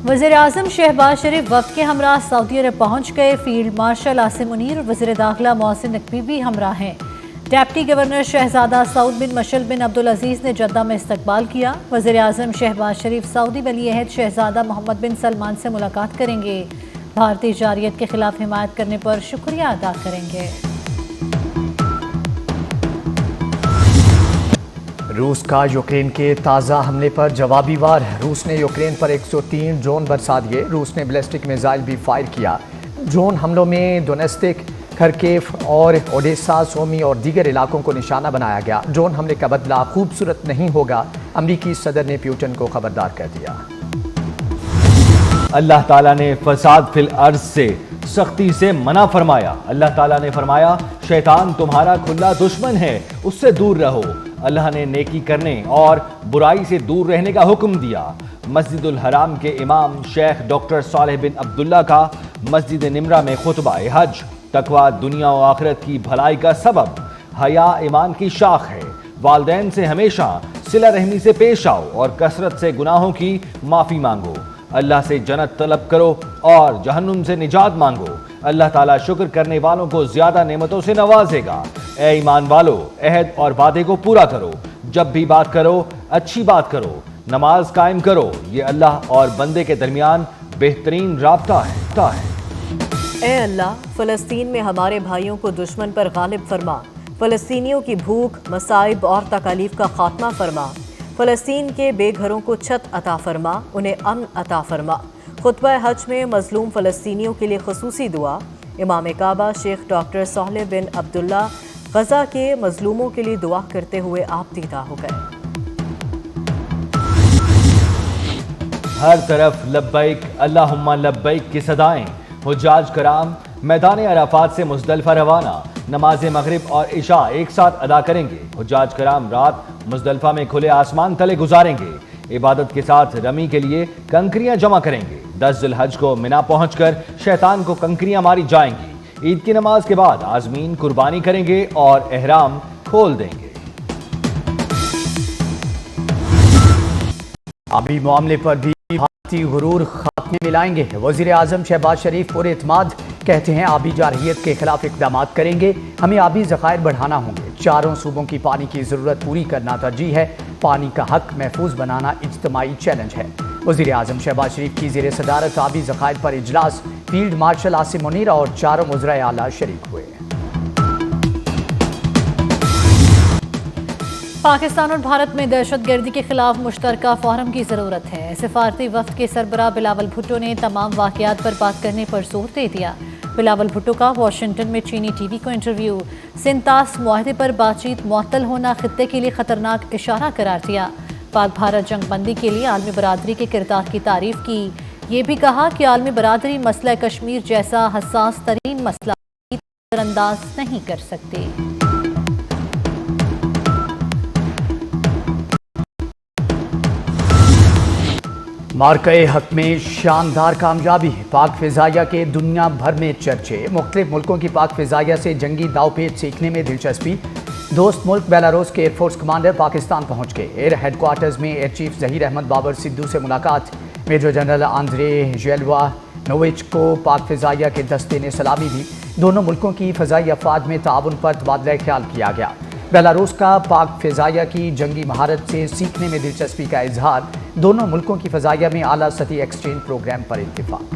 वज़ीर आज़म शहबाज शरीफ वफ़द के हमरा सऊदी अरब पहुँच गए। फील्ड मार्शल आसिम मुनीर और वज़ीर दाखिला मोहसिन नकवी भी हमरा हैं। डिप्टी गवर्नर शहजादा सऊद बिन मशल बिन अब्दुल अजीज़ ने जद्दा में इस्तकबाल किया। वज़ीर आज़म शहबाज शरीफ सऊदी वली अहद शहजादा मोहम्मद बिन सलमान से मुलाकात करेंगे। भारतीय जारियत के खिलाफ हिमायत करने पर शुक्रिया अदा करेंगे। रूस का यूक्रेन के ताज़ा हमले पर जवाबी वार। रूस ने यूक्रेन पर 103 ड्रोन बरसा दिए। रूस ने बैलिस्टिक मिसाइल भी फायर किया। ड्रोन हमलों में डोनेस्टिक, खरकेव और ओडेसा, सोमी और दीगर इलाकों को निशाना बनाया गया। ड्रोन हमले का बदला खूबसूरत नहीं होगा, अमरीकी सदर ने पुतिन को खबरदार कर दिया। अल्लाह ताला ने फसाद फिल अर्ज से सख्ती से मना फरमाया। अल्लाह ताला ने फरमाया, शैतान तुम्हारा खुला दुश्मन है, उससे दूर रहो। अल्लाह ने नेकी करने और बुराई से दूर रहने का हुक्म दिया। मस्जिदुल हराम के इमाम शेख डॉक्टर सालेह बिन अब्दुल्ला का मस्जिद निमरा में खुतबा हज। तकवा दुनिया और आखिरत की भलाई का सबब, हया ईमान की शाख है। वालदैन से हमेशा सिला रहमी से पेश आओ और कसरत से गुनाहों की माफ़ी मांगो। अल्लाह से जन्नत तलब करो और जहन्नुम से निजात मांगो। अल्लाह ताला शुक्र करने वालों को ज्यादा नेमतों से नवाजेगा। ए ईमान वालो, अहद और वादे को पूरा करो। जब भी बात करो अच्छी बात करो। नमाज कायम करो। ये अल्लाह और बंदे के दरमियान बेहतरीन राब्ता है। ए अल्लाह, फ़लस्तीन में हमारे भाइयों को दुश्मन पर गालिब फरमा। फ़लस्तीनियों की भूख, मसाइब और तकालीफ का खात्मा फरमा। फ़लस्तीन के बेघरों को छत अता फरमा, उन्हें अमन अता फरमा। खुतबा हज में मजलूम फ़लस्तीनियों के लिए खसूसी दुआ। इमाम काबा शेख डॉक्टर सालेह बिन अब्दुल्ला गजा के मजलूमों के लिए दुआ करते हुए आप दीदा हो गए। हर तरफ लब्बैक अल्लाहुम्मा लब्बैक की सदाएं। हुज्जाज कराम मैदान अराफात से मुज़दलिफ़ा रवाना। नमाज मगरिब और इशा एक साथ अदा करेंगे। हुज्जाज कराम रात मुज़दलिफ़ा में खुले आसमान तले गुजारेंगे। इबादत के साथ रमी के लिए कंकरियां जमा करेंगे। 10 ज़िलहज को मिना पहुंचकर शैतान को कंकरियां मारी जाएंगी। ईद की नमाज के बाद आज़मीन कुर्बानी करेंगे और एहराम खोल देंगे। अभी मामले पर भी भारतीय गुरूर खात्मे मिलाएंगे। वज़ीर आज़म शहबाज शरीफ पूरे इत्मीनान कहते हैं आबी जारहियत के खिलाफ इक़दाम करेंगे। हमें आबी ज़खायर बढ़ाना होंगे। चारों सूबों की पानी की ज़रूरत पूरी करना तरजीह है। पानी का हक महफूज बनाना इज्तिमाई चैलेंज है। वज़ीर आज़म शहबाज शरीफ की ज़ेर सदारत आबी ज़खायर पर इजलास। फील्ड मार्शल आसिम मुनीर और चारों वज़राए आला शरीक हुए। पाकिस्तान और भारत में दहशतगर्दी के खिलाफ मुश्तरका फोरम की ज़रूरत है। सिफारती वफ्द के सरबराह बिलावल भुट्टो ने तमाम वाक़यात पर बात करने पर जोर दे दिया। बिलावल भुट्टो का वाशिंगटन में चीनी टीवी को इंटरव्यू। सिंतास मुआहदे पर बातचीत मुअत्तल होना खित्ते के लिए खतरनाक इशारा करार दिया। पाक भारत जंग बंदी के लिए आलमी बरादरी के किरदार की तारीफ की। ये भी कहा कि आलमी बरादरी मसला कश्मीर जैसा हसास तरीन मसला नज़रअंदाज नहीं कर सकती। मार्के हक में शानदार कामयाबी। पाक फ़िज़ाइया के दुनिया भर में चर्चे। मुख्तलिफ मुल्कों की पाक फ़िज़ाइया से जंगी दावपेच सीखने में दिलचस्पी। दोस्त मुल्क बेलारूस के एयरफोर्स कमांडर पाकिस्तान पहुंच गए। एयर हेडक्वार्टर्स में एयर चीफ ज़हीर अहमद बाबर सिद्धू से मुलाकात। मेजर जनरल आंद्रे जेलवा नोविच को पाक फ़िज़ाइया के दस्ते ने सलामी दी। दोनों मुल्कों की फ़िज़ाई अफवाज में ताउन पर तबादला ख्याल किया गया। बेलारूस का पाक फ़िज़ाइया की जंगी महारत से सीखने में दिलचस्पी का इजहार। दोनों मुल्कों की फ़िज़ाइया में आला सतही एक्सचेंज प्रोग्राम पर इत्तिफाक।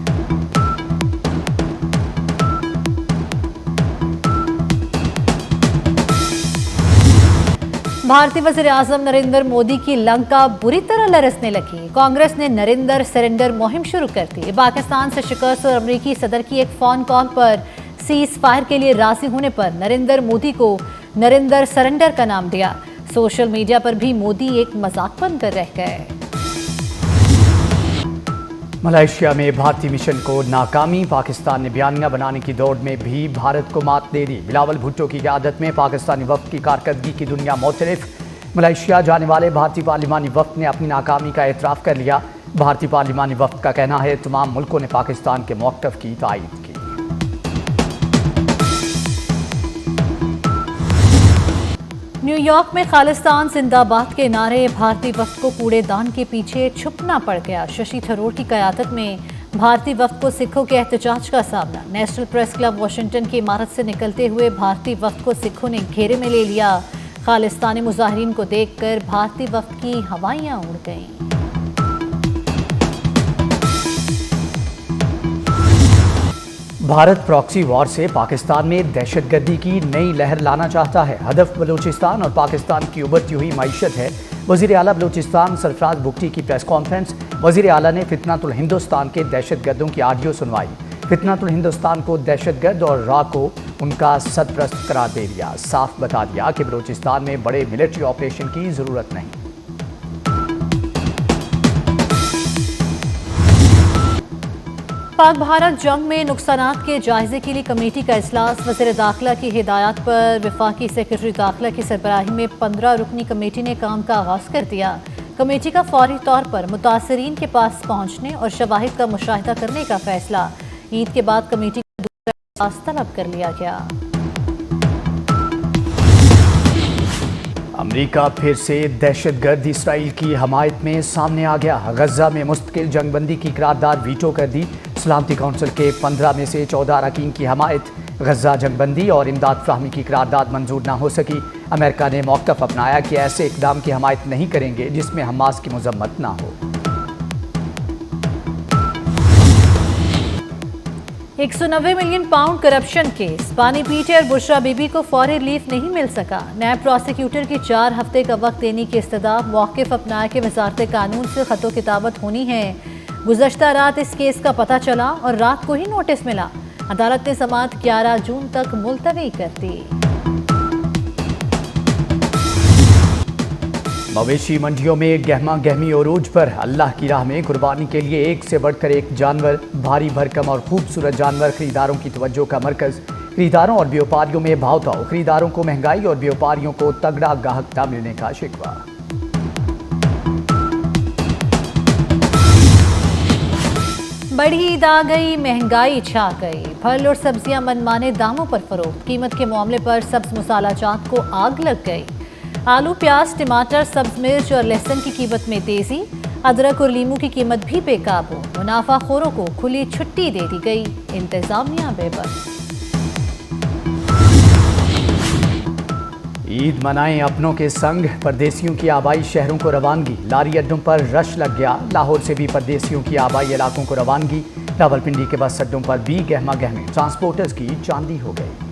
भारतीय वज़ीर आज़म नरेंद्र मोदी की लंका बुरी तरह लरसने लगी। कांग्रेस ने नरेंद्र सरेंडर मुहिम शुरू कर दी। पाकिस्तान से शिकस्त और अमरीकी सदर की एक फ़ोन कॉल पर सीज फायर के लिए राजी होने पर नरेंद्र मोदी को नरेंद्र सरेंडर का नाम दिया। सोशल मीडिया पर भी मोदी एक मजाक बनकर रह गए। मलेशिया में भारतीय मिशन को नाकामी। पाकिस्तान ने बयानिया बनाने की दौड़ में भी भारत को मात दे दी। बिलावल भुट्टो की क़यादत में पाकिस्तानी वफ़द की कारकर्दगी की दुनिया मुख्तलिफ। मलेशिया जाने वाले भारतीय पार्लिमानी वफ़द ने अपनी नाकामी का एतराफ़ कर लिया। भारतीय पार्लिमानी वफ़द का कहना है तमाम मुल्कों ने पाकिस्तान के मौक़िफ़ की तायीद की। न्यूयॉर्क में खालिस्तान जिंदाबाद के नारे भारतीय वफ्द को कूड़ेदान के पीछे छुपना पड़ गया। शशि थरूर की क़यादत में भारतीय वफ्द को सिखों के एहतजाज का सामना। नेशनल प्रेस क्लब वाशिंगटन की इमारत से निकलते हुए भारतीय वफ्द को सिखों ने घेरे में ले लिया। खालिस्तानी मुजाहिरीन को देखकर भारतीय वफ्द की हवाइयां उड़ गईं। भारत प्रॉक्सी वॉर से पाकिस्तान में दहशतगर्दी की नई लहर लाना चाहता है। हदफ बलूचिस्तान और पाकिस्तान की उभरती हुई मईशत है। वज़ीर आला बलूचिस्तान सरफराज बुगटी की प्रेस कॉन्फ्रेंस। वज़ीर आला ने फितनातुल हिंदुस्तान के दहशतगर्दों की ऑडियो सुनवाई। फितनातुल हिंदुस्तान को दहशतगर्द और रा को उनका सरप्रस्त करार दे दिया। साफ बता दिया कि बलूचिस्तान में बड़े मिलिट्री ऑपरेशन की ज़रूरत नहीं। पाक भारत जंग में नुकसानात के जायजे के लिए कमेटी का इजलास। वज़ीर दाखिला की हिदायत पर वफाकी सेक्रेटरी दाखिला की सरबराही में 15 रुकनी कमेटी ने काम का आगाज़ कर दिया। कमेटी का फौरी तौर पर मुतासरीन के पास पहुँचने और शवाहिद का मुशाहिदा करने का फैसला। ईद के बाद कमेटी का दूसरा इजलास तलब कर लिया गया। अमेरिका फिर से दहशतगर्द इसराइल की हमायत में सामने आ गया। गजा में मुस्तकिल जंगबंदी की करारदाद वीटो कर दी। सलामती कौंसिल के 15 में से 14 अरकान की हमायत। गजा जंगबंदी और इमदाद फ्राहमी की करारदाद मंजूर ना हो सकी। अमेरिका ने मौक़िफ़ अपनाया कि ऐसे इक़दाम की हमायत नहीं करेंगे जिसमें हमास की मज़म्मत ना हो। 190 मिलियन पाउंड करप्शन केस। पानी पीटे और बुशरा बीबी को फौरी रिलीफ नहीं मिल सका। नैब प्रोसिक्यूटर की 4 हफ्ते का वक्त देने की इस्तदा। मौक़िफ़ अपनाया कि वज़ारत कानून से ख़तो किताबत होनी है। गुज़श्ता रात इस केस का पता चला और रात को ही नोटिस मिला। अदालत ने समाअत 11 जून तक मुलतवी कर दी। मवेशी मंडियों में गहमा गहमी अरूज पर। अल्लाह की राह में कुर्बानी के लिए एक से बढ़कर एक जानवर। भारी भरकम और खूबसूरत जानवर खरीदारों की तवज्जो का मरकज़। खरीदारों और व्यापारियों में भावताव। खरीदारों को महंगाई और व्यापारियों को तगड़ा गाहक न मिलने का शिकवा। बड़ी ईद आ गई, महंगाई छा गई। फल और सब्जियां मनमाने दामों पर फरोख्त। कीमत के मामले पर सब्ज मसाला जात को आग लग गई। आलू, प्याज, टमाटर, सब्ज मिर्च और लहसुन की कीमत में तेजी। अदरक और लीमू की कीमत भी बेकाबू। मुनाफाखोरों को खुली छुट्टी दे दी गई। इंतजामिया बेबस। ईद मनाएं अपनों के संग। परदेसियों की आबाई शहरों को रवानगी। लारी अड्डों पर रश लग गया। लाहौर से भी परदेसियों की आबाई इलाकों को रवानगी। रावलपिंडी के बस अड्डों पर भी गहमा गहमी। ट्रांसपोर्टर्स की चांदी हो गई।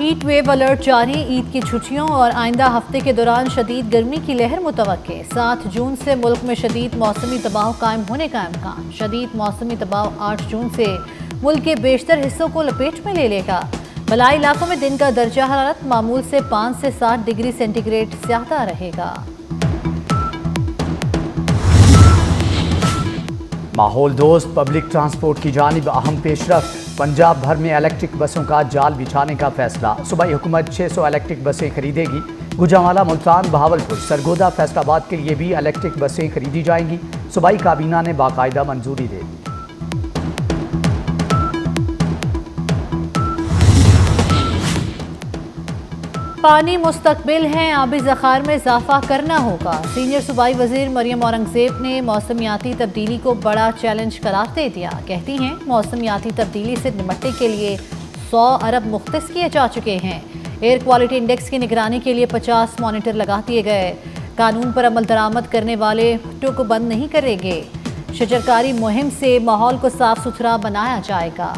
हीट वेव अलर्ट जारी। ईद की छुट्टियों और आइंदा हफ्ते के दौरान शदीद गर्मी की लहर मुतवक्के। 7 जून से मुल्क में शदीद मौसमी दबाव कायम होने का इम्कान। शदीद मौसमी दबाव 8 जून से मुल्क के बेशतर हिस्सों को लपेट में ले लेगा। बलाई इलाकों में दिन का दर्जा हरारत मामूल से 5 से 7 डिग्री सेंटीग्रेड ज्यादा रहेगा। माहौल दोस्त पब्लिक ट्रांसपोर्ट की जानिब अहम पेशरफ। पंजाब भर में इलेक्ट्रिक बसों का जाल बिछाने का फैसला। सूबाई हुकूमत 600 इलेक्ट्रिक बसें खरीदेगी। गुजरांवाला, मुल्तान, बहावलपुर, सरगोदा, फैसलाबाद के लिए भी इलेक्ट्रिक बसें खरीदी जाएंगी। सूबाई काबीना ने बाकायदा मंजूरी दे दी। पानी मुस्तकबिल है, आबी ज़खायर में इजाफा करना होगा। सीनियर सूबाई वजीर मरियम औरंगजेब ने मौसमियाती तब्दीली को बड़ा चैलेंज करार दे दिया। कहती हैं मौसमियाती तब्दीली से निपटने के लिए 100 अरब मुख्तस किए जा चुके हैं। एयर क्वालिटी इंडेक्स की निगरानी के लिए 50 मॉनिटर लगा दिए गए। कानून पर अमल दरामद करने वाले भुट्टों को बंद नहीं करेंगे। शजरकारी मुहिम से माहौल को साफ सुथरा बनाया जाएगा।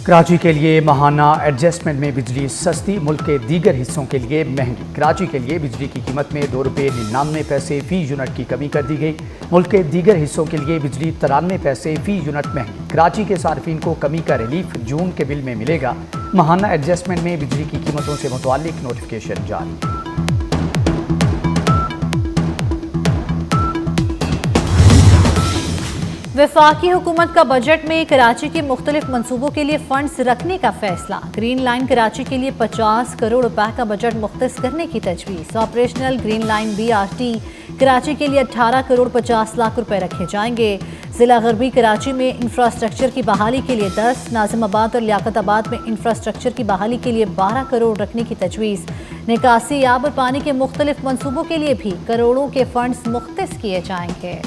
कराची के लिए माहाना एडजस्टमेंट में बिजली सस्ती। मुल्क के दीगर हिस्सों के लिए महंगी। कराची के लिए बिजली की कीमत में 2 रुपये 99 पैसे फी यूनिट की कमी कर दी गई। मुल्क के दीगर हिस्सों के लिए बिजली 93 पैसे फी यूनिट महंगी। कराची के सार्फिन को कमी का रिलीफ जून के बिल में मिलेगा। माहाना एडजस्टमेंट में बिजली की कीमतों से मुताल्लिक नोटिफिकेशन जारी। वफाकी हुकूमत का बजट में कराची के मुख्तलिफ मनसूबों के लिए फंड्स रखने का फैसला। ग्रीन लाइन कराची के लिए 50 करोड़ रुपए का बजट मुख्तस करने की तजवीज़। Operational green line BRT Karachi के लिए 18 करोड़ 50 लाख रुपए रखे जाएंगे। जिला गरबी कराची में इंफ्रास्ट्रक्चर की बहाली के लिए 10, नाजिमाबाद और लियाकताबाद में इंफ्रास्ट्रक्चर की बहाली के लिए 12 करोड़ रखने की तजवीज़। निकासी, आब और पानी के मुख्तलिफ मनसूबों के लिए भी करोड़ों के फंड्स मुख्तस किए जाएंगे।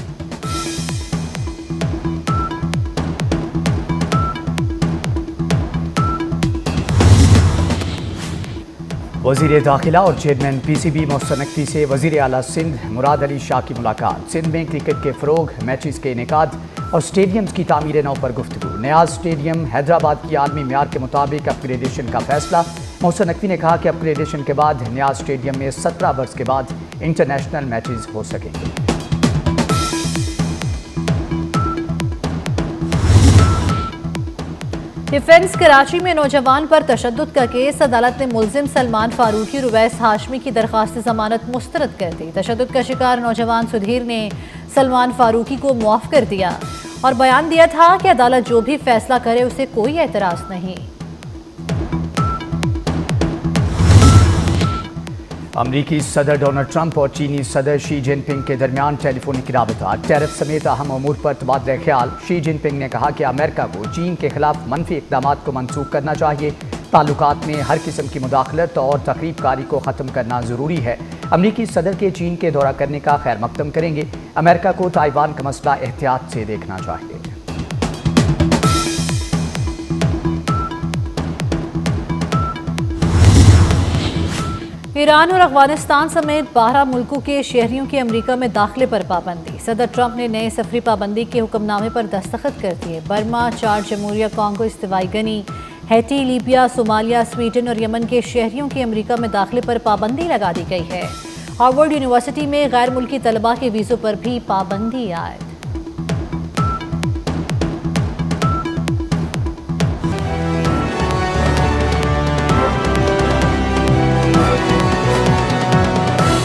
वज़ीर दाखिला और चेयरमैन PCB मोहसिन नकवी से वज़ीर आला सिंध मुराद अली शाह की मुलाकात। सिंध में क्रिकेट के फ़रोग, मैचेस के इनेकाद और स्टेडियम्स की तामीर नौ पर गुफ्तगू। न्याज स्टेडियम हैदराबाद की आलमी म्यार के मुताबिक अपग्रेडेशन का फैसला। मोहसिन नकवी ने कहा कि अपग्रेडेशन के बाद न्याज स्टेडियम में 17 बरस के बाद इंटरनेशनल मैचेस हो सकेंगे। डिफेंस कराची में नौजवान पर तशद्दुद का केस। अदालत ने मुलजिम सलमान फारूकी और उवैस हाशमी की दरख्वास्त जमानत मुस्तरद कर दी। तशद्दुद का शिकार नौजवान सुधीर ने सलमान फारूकी को मुआफ कर दिया और बयान दिया था कि अदालत जो भी फैसला करे उसे कोई एतराज नहीं। अमरीकी सदर डोनाल्ड ट्रंप और चीनी सदर शी जिनपिंग के दरमियान टेलीफोनिक राबता, टैरिफ समेत अहम अमूर पर तबादला ख्याल। शी जिनपिंग ने कहा कि अमेरिका को चीन के खिलाफ मनफी इक़दाम को मनसूख करना चाहिए। ताल्लुकात में हर किस्म की मुदाखलत और तकरीबकारी को ख़त्म करना ज़रूरी है। अमरीकी सदर के चीन के दौरा करने का खैर मकदम करेंगे। अमेरिका को ताइवान का मसला एहतियात से देखना चाहिए। ईरान और अफगानिस्तान समेत 12 मुल्कों के शहरियों की अमेरिका में दाखिले पर पाबंदी। सदर ट्रंप ने नए सफरी पाबंदी के हुक्मनामे पर दस्तखत कर दिए। बर्मा, चार जमहूरिया कांगो, इस्तिवाई Guinea, Haiti, Libya, Somalia, Sweden और यमन के शहरियों की अमेरिका में दाखिले पर पाबंदी लगा दी गई है। हार्वर्ड यूनिवर्सिटी में गैर मुल्की तलबा के वीज़ों पर भी पाबंदी आए।